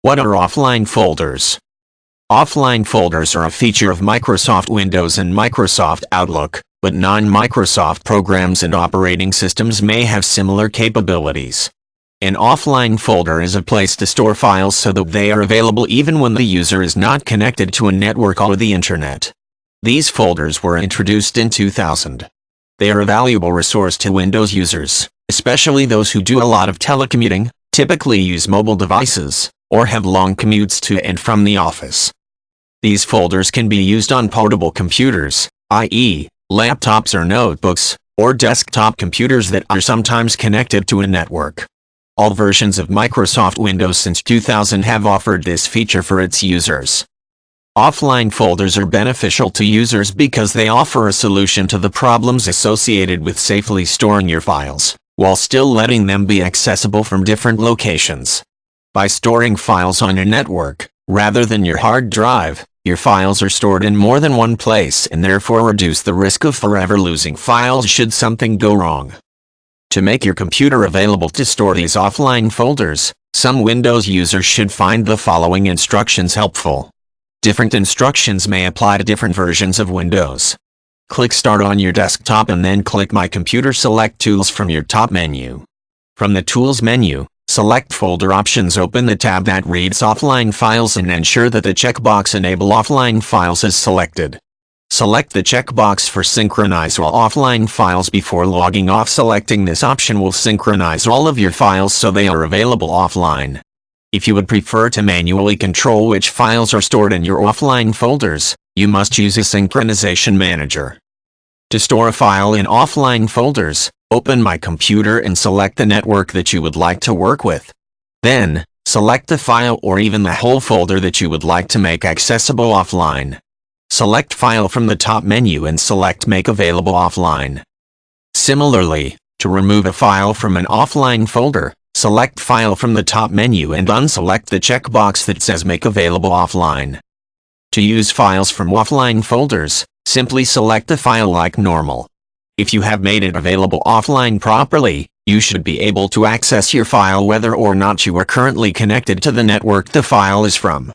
What are offline folders? Offline folders are a feature of Microsoft Windows and Microsoft Outlook, but non-Microsoft programs and operating systems may have similar capabilities. An offline folder is a place to store files so that they are available even when the user is not connected to a network or the internet. These folders were introduced in 2000. They are a valuable resource to Windows users, especially those who do a lot of telecommuting, typically use mobile devices, or have long commutes to and from the office. These folders can be used on portable computers, i.e., laptops or notebooks, or desktop computers that are sometimes connected to a network. All versions of Microsoft Windows since 2000 have offered this feature for its users. Offline folders are beneficial to users because they offer a solution to the problems associated with safely storing your files, while still letting them be accessible from different locations. By storing files on your network, rather than your hard drive, your files are stored in more than one place and therefore reduce the risk of forever losing files should something go wrong. To make your computer available to store these offline folders, some Windows users should find the following instructions helpful. Different instructions may apply to different versions of Windows. Click Start on your desktop and then click My Computer. Select Tools from your top menu. From the Tools menu, select Folder Options. Open the tab that reads Offline Files and ensure that the checkbox Enable Offline Files is selected. Select the checkbox for Synchronize all offline files before logging off. Selecting this option will synchronize all of your files so they are available offline. If you would prefer to manually control which files are stored in your offline folders, you must use a synchronization manager. To store a file in offline folders, open My Computer and select the network that you would like to work with. Then, select the file or even the whole folder that you would like to make accessible offline. Select File from the top menu and select Make Available Offline. Similarly, to remove a file from an offline folder, select File from the top menu and unselect the checkbox that says Make Available Offline. To use files from offline folders, simply select the file like normal. If you have made it available offline properly, you should be able to access your file whether or not you are currently connected to the network the file is from.